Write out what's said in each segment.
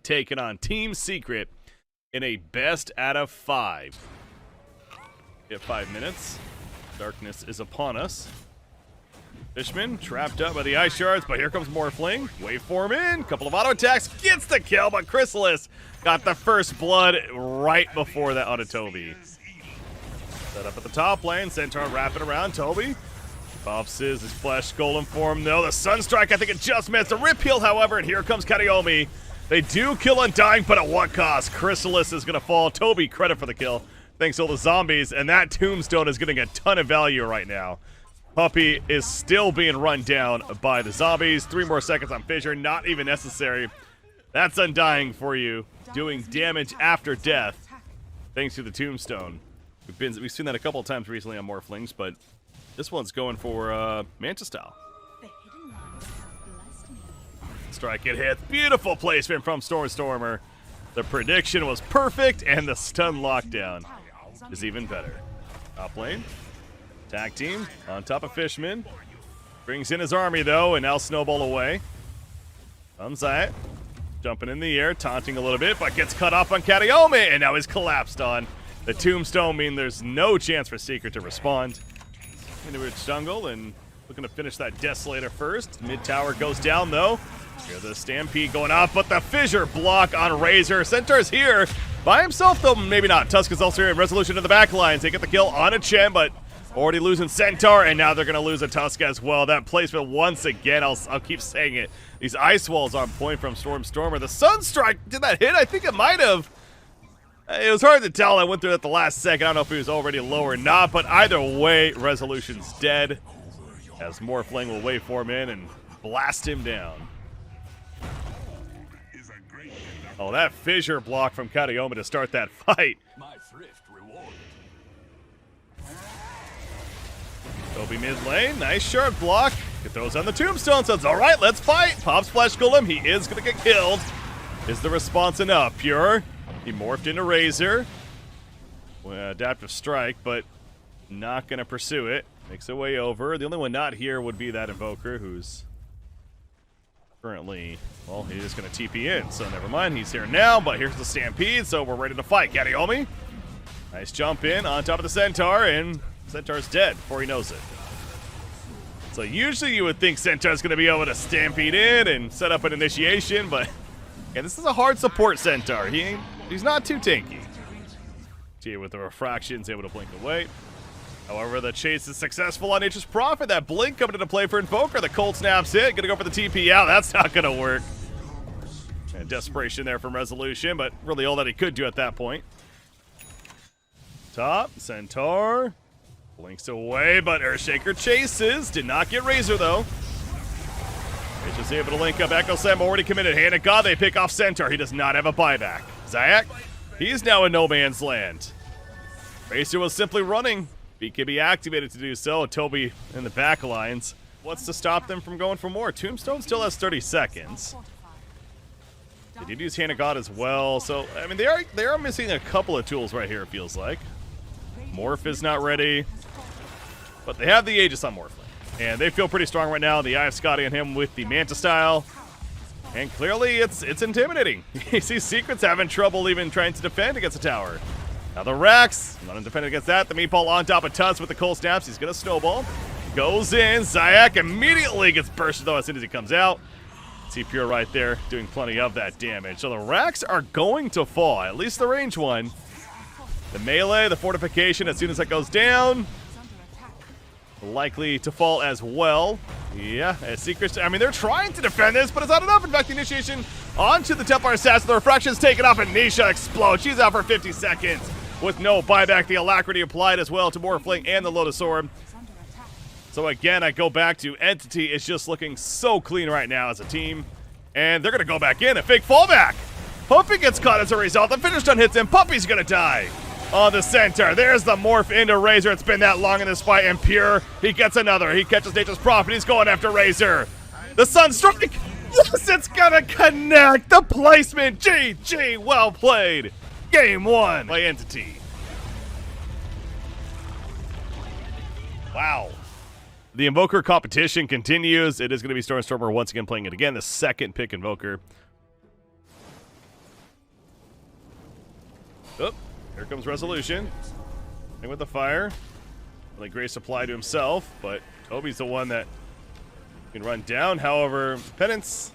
taking on Team Secret in a best out of 5. We have 5 minutes. Darkness is upon us. Fishman trapped up by the ice shards, but here comes Morphling. Waveform in, couple of auto attacks, gets the kill, but Chrysalis got the first blood right before that onto Toby. Set up at the top lane, Centaur wrapping around Toby. Buffs his flesh golem form though. The Sunstrike, I think it just missed. A rip heal, however, and here comes Kariomi. They do kill Undying, but at what cost? Chrysalis is gonna fall. Toby, credit for the kill. Thanks to all the zombies, and that tombstone is getting a ton of value right now. Puppy is still being run down by the zombies. 3 more seconds on Fissure, not even necessary. That's Undying for you, doing damage after death, thanks to the tombstone. We've seen that a couple of times recently on Morphlings, but this one's going for Manta style. Strike it hits. Beautiful placement from Stormer. The prediction was perfect, and the stun lockdown is even better. Top lane. Tag team on top of Fishman. Brings in his army, though, and now Snowball away. Comes at. Jumping in the air, taunting a little bit, but gets cut off on Kariomi, and now he's collapsed on. The tombstone mean there's no chance for Secret to respond. Into its jungle, and looking to finish that Desolator first. Mid tower goes down, though. Here's the Stampede going off, but the Fissure block on Razor. Centaur's here by himself, though maybe not. Tusk is also here in Resolution to the back lines. They get the kill on a Chen, but already losing Centaur, and now they're going to lose a Tusk as well. That placement once again, I'll keep saying it. These ice walls on point from Stormer. The Sunstrike, did that hit? I think it might have. It was hard to tell. I went through it at the last second. I don't know if he was already low or not, but either way, Resolution's dead. As Morphling will waveform in and blast him down. Oh, that Fissure block from Kariomi to start that fight. Toby mid lane, nice sharp block. Get those on the tombstone, so it's all right, let's fight. Pops Flash Golem, he is gonna get killed. Is the response enough? Pure, he morphed into Razor. Adaptive Strike, but not gonna pursue it. Makes it way over. The only one not here would be that Invoker, who's currently, well, he's just gonna TP in, so never mind, he's here now, but here's the Stampede, so we're ready to fight. Kariomi, nice jump in on top of the Centaur, and Centaur's dead before he knows it. So usually you would think Centaur's going to be able to Stampede in and set up an initiation, but yeah, this is a hard support Centaur. He's not too tanky. See, with the refractions, able to blink away. However, the chase is successful on Nature's Prophet. That blink coming into play for Invoker. The Cold Snap's hit. Going to go for the TP out. That's not going to work. And desperation there from Resolution, but really all that he could do at that point. Top, Centaur. Blinks away, but Earthshaker chases. Did not get Razor, though. Rich is able to link up. Echo Slam already committed. Hand of God, they pick off Centaur. He does not have a buyback. Zayak, he's now in no man's land. Razor was simply running. BKB activated to do so. Toby in the back lines. What's to stop them from going for more? Tombstone still has 30 seconds. They did use Hand of God as well. So, I mean, they are missing a couple of tools right here, it feels like. Morph is not ready. But they have the Aegis on Morphling. And they feel pretty strong right now. The Eye of Scotty on him with the Manta style. And clearly it's intimidating. You see Secret's having trouble even trying to defend against the tower. Now the Rax, not defending against that. The Meatball on top of Tusk with the Cold Snaps. He's going to snowball. Goes in. Zayak immediately gets bursted though as soon as he comes out. See Pure right there doing plenty of that damage. So the Rax are going to fall, at least the range one. The melee, the fortification, as soon as that goes down, likely to fall as well. Yeah, as Secrets, I mean, they're trying to defend this, but it's not enough. In fact, the initiation onto the Templar Assassin. The refraction's taken off, and Nisha explodes. She's out for 50 seconds with no buyback. The Alacrity applied as well to Morphling and the Lotus Orb. So again, I go back to Entity is just looking so clean right now as a team. And they're going to go back in. A fake fallback. Puppy gets caught as a result. The finish stun hits him. Puppy's going to die. On the center, there's the morph into Razor. It's been that long in this fight, and Pure, he gets another. He catches Nature's Prophet. He's going after Razor. The Sunstrike, yes, it's gonna connect. The placement, GG, well played. Game 1 by Entity. Wow. The Invoker competition continues. It is going to be Stormer once again playing it again. The second pick Invoker. Oh, here comes Resolution. And with the fire. Only Grace applied to himself, but Toby's the one that can run down. However, Penance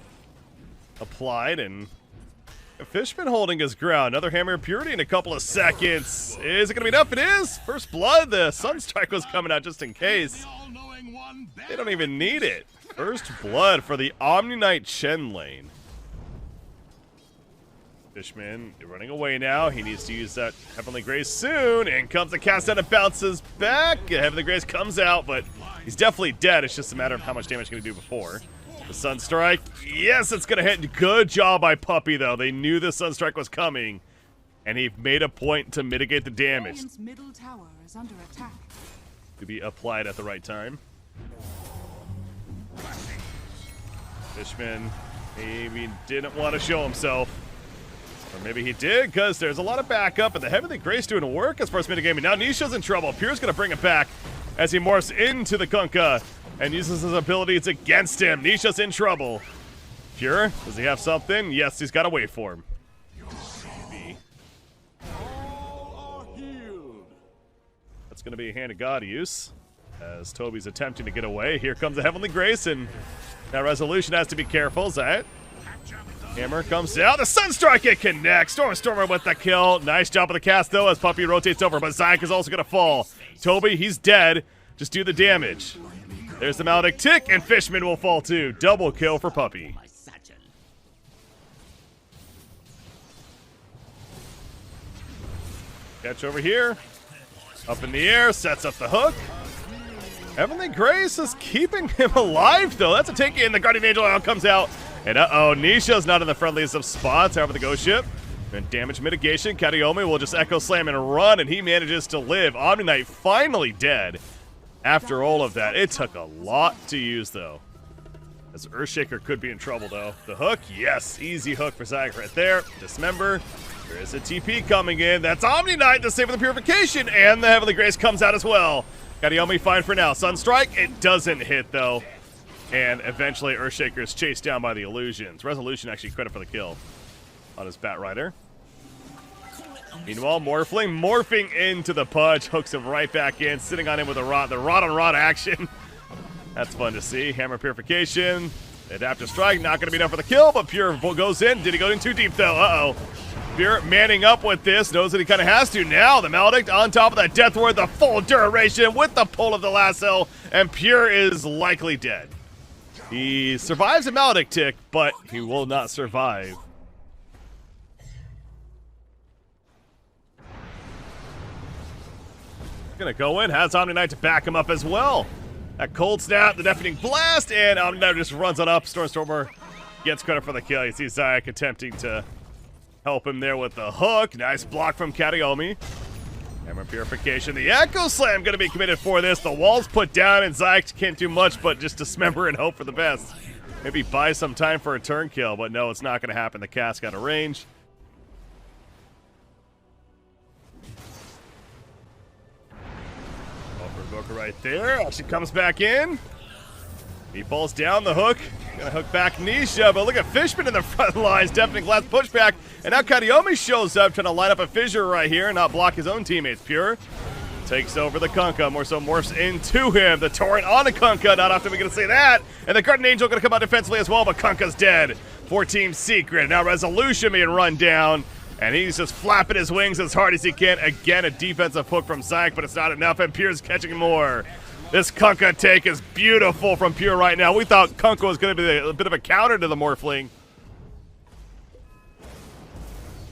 applied, and Fishman holding his ground. Another Hammer of Purity in a couple of seconds. Is it going to be enough? It is. First blood. The Sunstrike was coming out just in case. They don't even need it. First blood for the Omni Knight Chen lane. Fishman running away now. He needs to use that Heavenly Grace soon. In comes the cast out and bounces back. Heavenly Grace comes out, but he's definitely dead. It's just a matter of how much damage he's going to do before. The Sunstrike. Yes, it's going to hit. Good job by Puppy, though. They knew the Sunstrike was coming, and he made a point to mitigate the damage. Middle tower is under attack. To be applied at the right time. Fishman maybe didn't want to show himself. Or maybe he did, because there's a lot of backup, and the Heavenly Grace doing work as far as mitigaming. Now Nisha's in trouble. Pure's going to bring it back as he morphs into the Kunkka and uses his abilities against him. Nisha's in trouble. Pure, does he have something? Yes, he's got to wait for him. Maybe. That's going to be a Hand of God use as Toby's attempting to get away. Here comes the Heavenly Grace, and now Resolution has to be careful. Is that it? Hammer comes out. The Sunstrike, it connects. Stormer with the kill. Nice job of the cast, though, as Puppy rotates over. But Zayak is also going to fall. Toby, he's dead. Just do the damage. There's the Maledict tick, and Fishman will fall, too. Double kill for Puppy. Catch over here. Up in the air. Sets up the hook. Heavenly Grace is keeping him alive, though. That's a take in. The Guardian Angel now comes out. And uh-oh, Nisha's not in the friendliest of spots. However, the Ghost Ship and damage mitigation. Katayomi will just Echo Slam and run, and he manages to live. Omni Knight finally dead after all of that. It took a lot to use, though. As Earthshaker could be in trouble, though. The hook, yes, easy hook for Zayak right there. Dismember. There is a TP coming in. That's Omni Knight to save the Purification, and the Heavenly Grace comes out as well. Katayomi fine for now. Sunstrike, it doesn't hit, though. And eventually Earthshaker is chased down by the illusions. Resolution actually credit for the kill on his Bat Rider. Meanwhile, morphing into the Pudge, hooks him right back in, sitting on him with a rod. The rod on rod action. That's fun to see. Hammer Purification. Adaptive Strike, not going to be enough for the kill, but Pure goes in. Did he go in too deep, though? Uh-oh. Pure manning up with this, knows that he kind of has to. Now the Maledict on top of that Death Ward, the full duration with the pull of the lasso, and Pure is likely dead. He survives a Maledict tick, but he will not survive. Gonna go in, has Omni Knight to back him up as well. That cold snap, the deafening blast, and Omni Knight just runs on up. Stormer gets credit for the kill. You see Zayak attempting to help him there with the hook. Nice block from Katayomi. Hammer Purification. The Echo Slam going to be committed for this. The wall's put down, and Zayak can't do much but just dismember and hope for the best. Maybe buy some time for a turn kill, but no, it's not going to happen. The cast got a range. Invoker right there. She comes back in. He falls down the hook. Gonna hook back Nisha, but look at Fishman in the front lines. Deafening Blast pushback. And now Katayomi shows up, trying to line up a fissure right here and not block his own teammates. Pure takes over the Kunkka. More so morphs into him. The Torrent on the Kunkka. Not often we're gonna say that. And the Guardian Angel gonna come out defensively as well, but Kunkka's dead. For Team Secret. Now Resolution being run down. And he's just flapping his wings as hard as he can. Again, a defensive hook from Zayak, but it's not enough, and Pure's catching more. This Kunkka take is beautiful from Pure right now. We thought Kunkka was going to be a bit of a counter to the Morphling.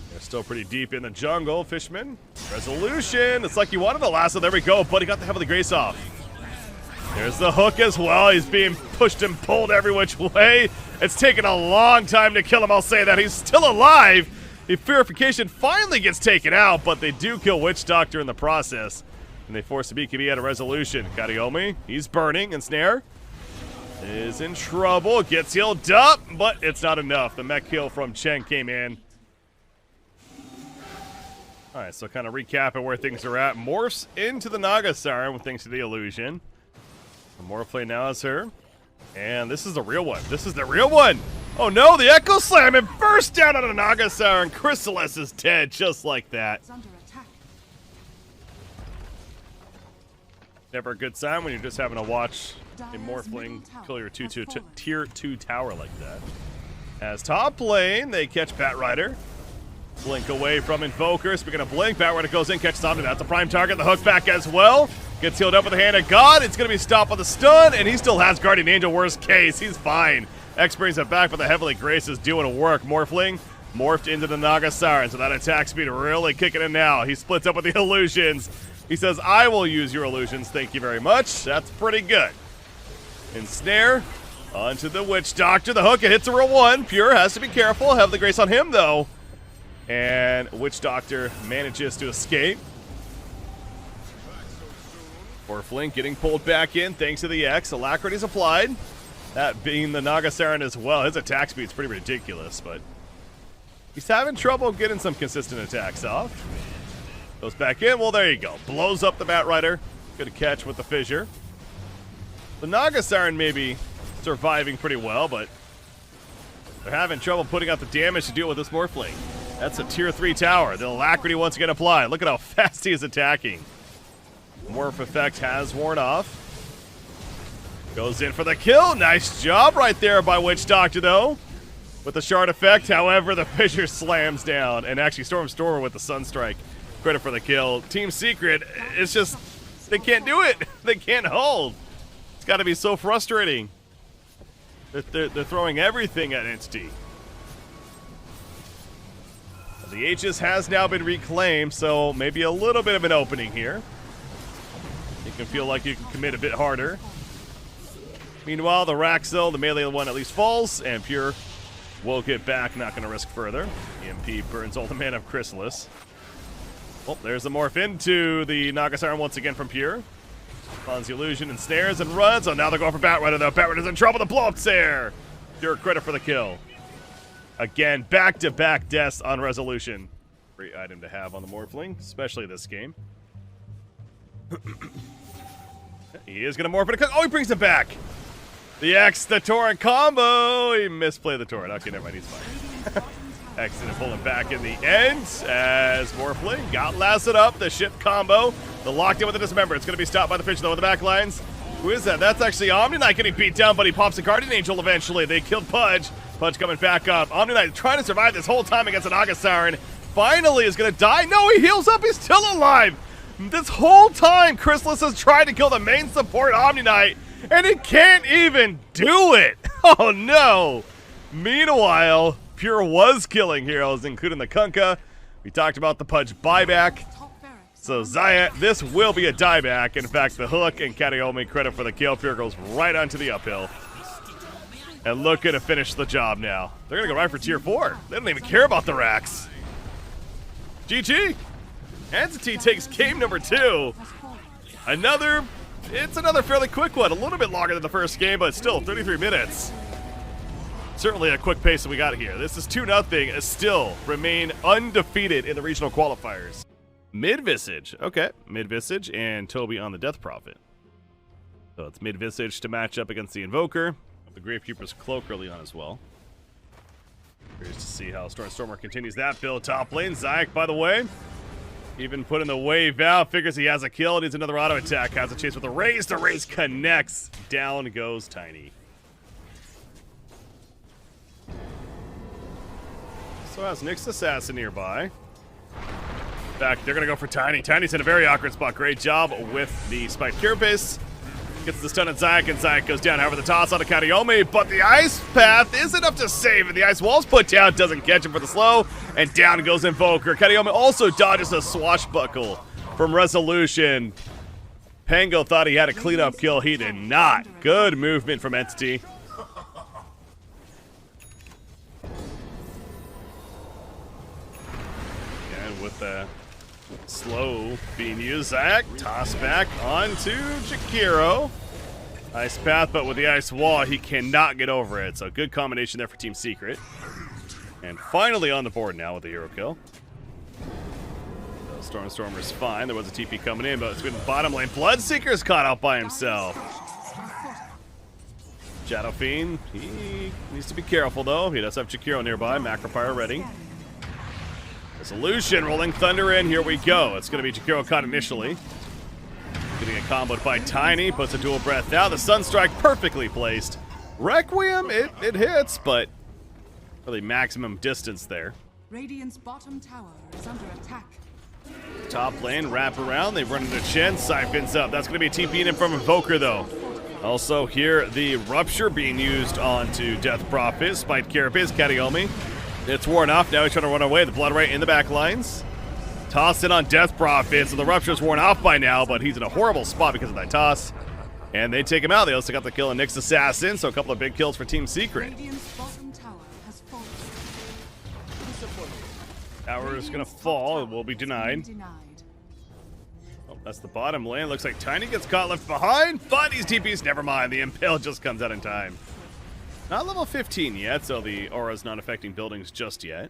They're still pretty deep in the jungle. Fishman. Resolution. It's like he wanted the lasso. There we go, but he got the Heavenly Grace off. There's the hook as well. He's being pushed and pulled every which way. It's taken a long time to kill him, I'll say that. He's still alive. The Purification finally gets taken out, but they do kill Witch Doctor in the process. And they force the BKB out of Resolution. Katayomi, he's burning, and Snare is in trouble. Gets healed up, but it's not enough. The mech kill from Chen came in. All right, so kind of recapping where things are at. Morphs into the Naga Siren with thanks to the illusion. The Morphling now is her. And this is the real one. This is the real one. Oh no, the Echo Slam and burst down on a Nagasaur, and Chrysalis is dead just like that. Is under attack. Never a good sign when you're just having to watch a Dire's Morphling middle tower kill your has fallen. tier 2 tower like that. As top lane, they catch Batrider. Blink away from Invoker. Speaking of Blink, Batrider goes in, catches Omni. That's a prime target. The hook back as well. Gets healed up with the Hand of God. It's going to be stopped with a stun, and he still has Guardian Angel. Worst case, he's fine. X brings it back, but the Heavenly Grace is doing work. Morphling morphed into the Nagasaur, so that attack speed really kicking in now. He splits up with the illusions. He says, I will use your illusions. Thank you very much. That's pretty good. Ensnare onto the Witch Doctor. The hook, it hits a real one. Pure has to be careful. Heavenly Grace on him, though. And Witch Doctor manages to escape. Morphling getting pulled back in thanks to the X. Alacrity's applied. That being the Nagasaur as well. His attack speed's pretty ridiculous, but he's having trouble getting some consistent attacks off. Goes back in. Well, there you go. Blows up the Batrider. Good catch with the fissure. The Nagasaur maybe surviving pretty well, but they're having trouble putting out the damage to deal with this Morphling. That's a tier 3 tower. The Alacrity once again applied. Look at how fast he is attacking. Morph effect has worn off. Goes in for the kill. Nice job right there by Witch Doctor, though. With the shard effect, however, the fissure slams down. And actually, Stormer with the Sunstrike. Credit for the kill. Team Secret, it's just, they can't do it. They can't hold. It's got to be so frustrating. They're throwing everything at Entity. The Aegis has now been reclaimed, so maybe a little bit of an opening here. You can feel like you can commit a bit harder. Meanwhile, the Raxel, the melee one at least falls, and Pure will get back, not going to risk further. EMP burns all the mana of Chrysalis. Well, there's the morph into the Nagasaur once again from Pure. Spawns the illusion and snares and runs. Oh, now they're going for Batrider, though. Batrider's in trouble. The blow-up's there. Pure credit for the kill. Again, back-to-back deaths on Resolution. Great item to have on the Morphling, especially this game. He is going to morph it. Oh, he brings it back. The X, the Torrent combo. He misplayed the Torrent. Okay, never mind. He's fine. X didn't pull him back in the end as Morphling got lasted up. The ship combo. The locked in with the Dismember. It's going to be stopped by the Fish, though, in the back lines. Who is that? That's actually Omni Knight getting beat down, but he pops a Guardian Angel eventually. They killed Pudge. Pudge coming back up. Omni Knight trying to survive this whole time against an Nagasaur, and finally is going to die. No, he heals up. He's still alive. This whole time, Chrysalis has tried to kill the main support Omni Knight, and he can't even do it. Oh, no. Meanwhile, Pure was killing heroes, including the Kunkka. We talked about the Pudge buyback. Top barracks. So, Zaya, this will be a dieback. In fact, the hook and Kataomi credit for the kill. Pure goes right onto the uphill. And looking to finish the job now. They're going to go right for tier 4. They don't even care about the racks. GG. Entity takes game number 2. It's another fairly quick one. A little bit longer than the first game, but still 33 minutes. Certainly a quick pace that we got here. This is 2-0, still remain undefeated in the regional qualifiers. Mid-Visage. Okay, Mid-Visage and Toby on the Death Prophet. So it's Mid-Visage to match up against the Invoker. The Gravekeeper's Cloak early on as well. Curious to see how Stormer continues that build top lane. Zayak, by the way, even putting the wave out. Figures he has a kill. Needs another auto attack. Has a chase with the raise. The raise connects. Down goes Tiny. So has Nyx Assassin nearby. In fact, they're going to go for Tiny. Tiny's in a very awkward spot. Great job with the Spike Carapace. Gets the stun at Zayak, and Zayak goes down. However, the toss on to Kataomi, but the Ice Path is enough to save, and the Ice Wall's put down. Doesn't catch him for the slow, and down goes Invoker. Kataomi also dodges a swashbuckle from Resolution. Pango thought he had a cleanup kill. He did not. Good movement from Entity. And with the slow being used, Zayak toss back onto Jakiro. Ice Path, but with the Ice Wall, he cannot get over it. So good combination there for Team Secret. And finally on the board now with the hero kill. So Stormer's fine. There was a TP coming in, but it's been bottom lane. Bloodseeker's caught out by himself. Shadow Fiend, he needs to be careful though. He does have Jakiro nearby. Macropyre ready. Resolution, rolling thunder in. Here we go. It's going to be Jakiro caught initially. Getting a comboed by Tiny. Puts a dual breath out. The Sunstrike perfectly placed. Requiem, it hits, but really maximum distance there. Radiant's bottom tower is under attack. Top lane, wrap around. They run into Chen. Siphons up. That's going to be TPing in from Invoker, though. Also, here, the Rupture being used onto Death Prophet. Spite Carapace, Kataomi. It's worn off. Now he's trying to run away. The Blood Right in the back lines. Toss in on Death Prophet. So the Rupture's worn off by now, but he's in a horrible spot because of that toss. And they take him out. They also got the kill on Nyx Assassin, so a couple of big kills for Team Secret. Radiant's bottom tower has fallen. Tower is going to fall. It will be denied. Oh, that's the bottom lane. Looks like Tiny gets caught left behind, but he's TP's. Never mind. The Impale just comes out in time. Not level 15 yet, so the aura's not affecting buildings just yet.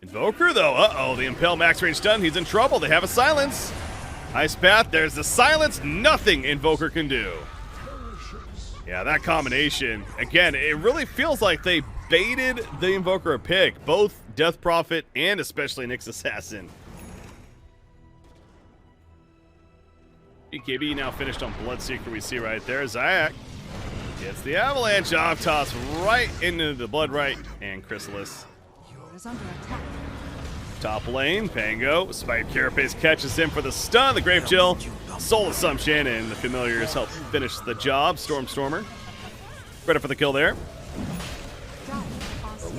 Invoker, though. Uh-oh, the Impale max range stun. He's in trouble. They have a silence. Ice Path. There's the silence. Nothing Invoker can do. Yeah, that combination. Again, it really feels like they baited the Invoker a pick. Both Death Prophet and especially Nyx Assassin. BKB now finished on Bloodseeker. We see right there. Zayak gets the avalanche off toss right into the Blood Right and Chrysalis. Is under attack. Top lane, Pango. Spite Carapace catches him for the stun. The Grave Chill, Soul Assumption, and the Familiars help finish the job. Stormer. Ready for the kill there.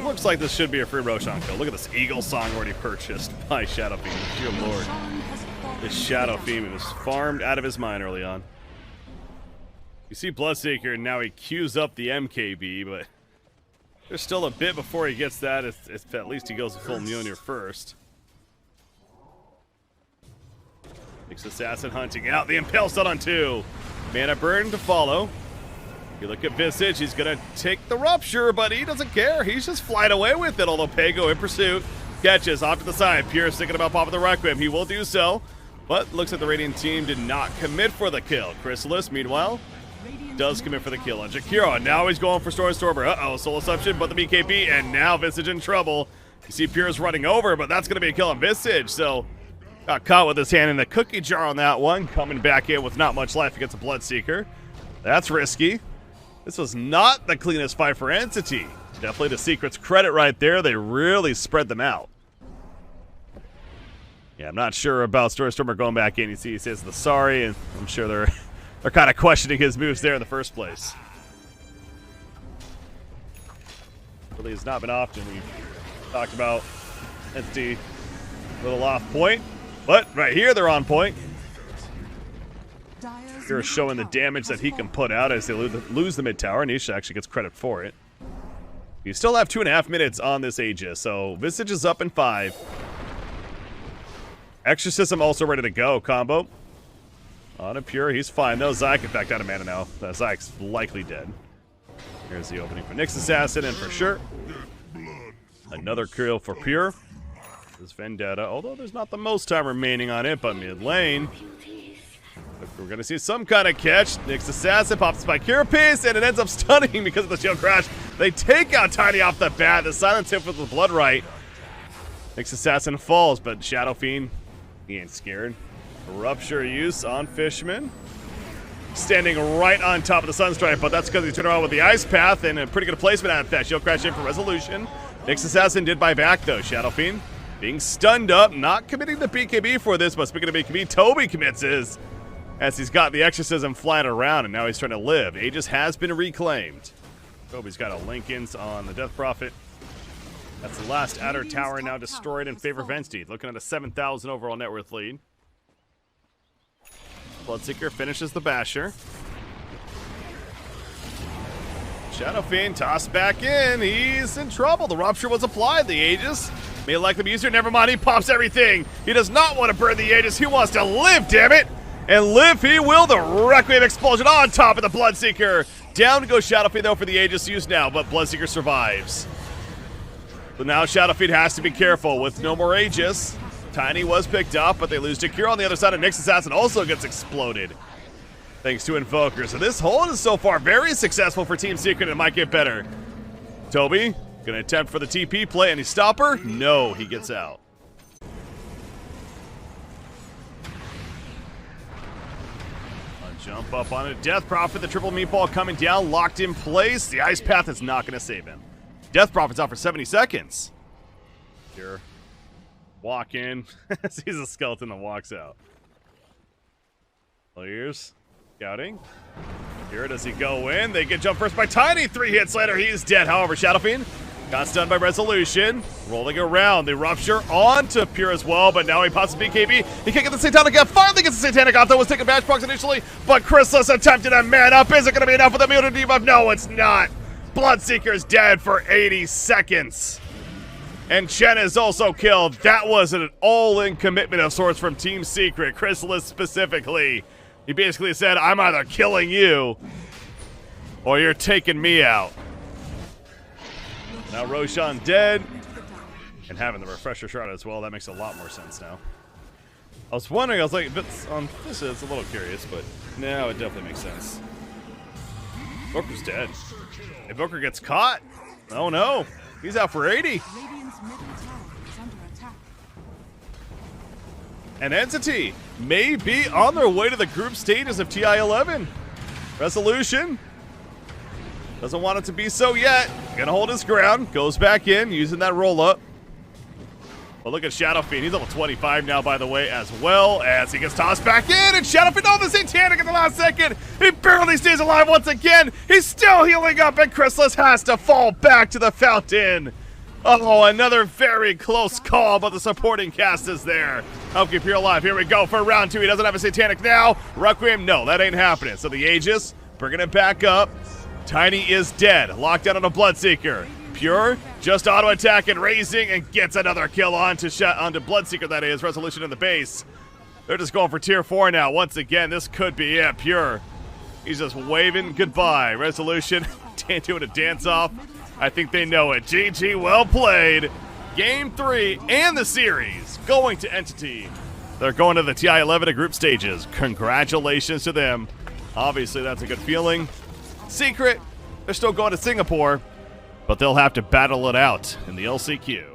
Looks like this should be a free Roshan kill. Look at this Eagle Song already purchased by Shadow Fiend. Dear Lord. This Shadow Fiend was farmed out of his mind early on. You see Bloodseeker, and now he queues up the MKB, but there's still a bit before he gets that, if at least he goes full Mjolnir first. Nyx Assassin hunting out. The Impale stun on 2. Mana burn to follow. You look at Visage, he's going to take the Rupture, but he doesn't care. He's just flying away with it, although Pago in pursuit. Catches off to the side. Pure thinking about popping the Requiem. He will do so, but looks like the Radiant team did not commit for the kill. Chrysalis, meanwhile, does commit for the kill on Jakiro. Now he's going for Stormer. Uh-oh, Soul Assumption, but the BKB, and now Visage in trouble. You see Pure's running over, but that's going to be a kill on Visage, so got caught with his hand in the cookie jar on that one. Coming back in with not much life against a Bloodseeker. That's risky. This was not the cleanest fight for Entity. Definitely the Secret's credit right there. They really spread them out. Yeah, I'm not sure about Stormer going back in. You see he says the sorry, and I'm sure they're kind of questioning his moves there in the first place. Really has not been often. We've talked about Entity a little off point, but right here they're on point. Here is showing the damage that he can put out as they lose the mid tower. Nisha actually gets credit for it. You still have 2.5 minutes on this Aegis, so Visage is up in 5. Exorcism also ready to go. Combo on a Pure. He's fine though. Zyke, in fact, out of mana now. Zyke's likely dead. Here's the opening for Nyx Assassin, and for sure, another kill for Pure. This Vendetta, although there's not the most time remaining on it, but mid lane. We're going to see some kind of catch. Nyx Assassin pops by Carapace, and it ends up stunning because of the shield crash. They take out Tiny off the bat. The silence hit with the Blood Right. Nyx Assassin falls, but Shadow Fiend, he ain't scared. Rupture use on Fishman. Standing right on top of the Sunstrike, but that's because he turned around with the Ice Path, and a pretty good placement out of that. Shield crash in for resolution. Nyx Assassin did buy back, though. Shadow Fiend being stunned up, not committing the BKB for this, but speaking of BKB, Toby commits his, as he's got the Exorcism flying around, and now he's trying to live. Aegis has been reclaimed. Toby's got a Linkens on the Death Prophet. That's the last outer tower now destroyed in favor of Entity. Looking at a 7,000 overall net worth lead. Bloodseeker finishes the Basher. Shadow Fiend tossed back in. He's in trouble. The Rupture was applied. The Aegis may like the user. Never mind. He pops everything. He does not want to burn the Aegis. He wants to live, damn it. And live he will. The Requiem explosion on top of the Bloodseeker. Down to go Shadow Fiend, though, for the Aegis use now, but Bloodseeker survives. But now Shadow Fiend has to be careful with no more Aegis. Tiny was picked up, but they lose Jakiro on the other side, and Nyx Assassin also gets exploded. thanks to Invoker. So this hold is so far very successful for Team Secret. It might get better. Toby gonna attempt for the TP play. Any stopper? No, he gets out. Jump up on a Death Prophet. The triple meatball coming down, locked in place. The Ice Path is not going to save him. Death Prophet's out for 70 seconds. Here, walk in. Sees a skeleton that walks out. Clears. Scouting. Here, does he go in? They get jumped first by Tiny. 3 hits later, he's dead. However, Shadow Fiend got stunned by Resolution. Rolling around. The Rupture onto Pure as well, but now he pops the BKB. He can't get the Satanic F. Finally gets the Satanic off. That was taking Matchbox initially, but Chrysalis attempted a man up. Is it going to be enough with the immunity debuff? No, it's not. Bloodseeker is dead for 80 seconds. And Chen is also killed. That was an all-in commitment of sorts from Team Secret. Chrysalis specifically. He basically said, I'm either killing you or you're taking me out. Now Roshan dead, and having the refresher shard as well. That makes a lot more sense now. I was wondering, I was like, on this is a little curious, but no, it definitely makes sense. Invoker's dead. Invoker gets caught. Oh no, he's out for 80. Radiant's middle tower is under attack. An Entity may be on their way to the group stages of TI11. Resolution doesn't want it to be so yet. Gonna hold his ground. Goes back in, using that roll up. But look at Shadow Fiend. He's level 25 now, by the way, as well, as he gets tossed back in. And Shadow Fiend, the Satanic in the last second. He barely stays alive once again. He's still healing up, and Chrysalis has to fall back to the fountain. Oh, another very close call, but the supporting cast is there. Help keep you alive. Here we go for round 2. He doesn't have a Satanic now. Requiem, no, that ain't happening. So the Aegis, bringing it back up. Tiny is dead. Locked down on a Bloodseeker. Pure just auto attack and raising and gets another kill onto Bloodseeker, that is. Resolution in the base. They're just going for tier 4 now. Once again, this could be it. Pure. He's just waving goodbye. Resolution doing a dance off. I think they know it. GG, well played. Game 3 and the series going to Entity. They're going to the TI11 group stages. Congratulations to them. Obviously, that's a good feeling. Secret, they're still going to Singapore, but they'll have to battle it out in the LCQ.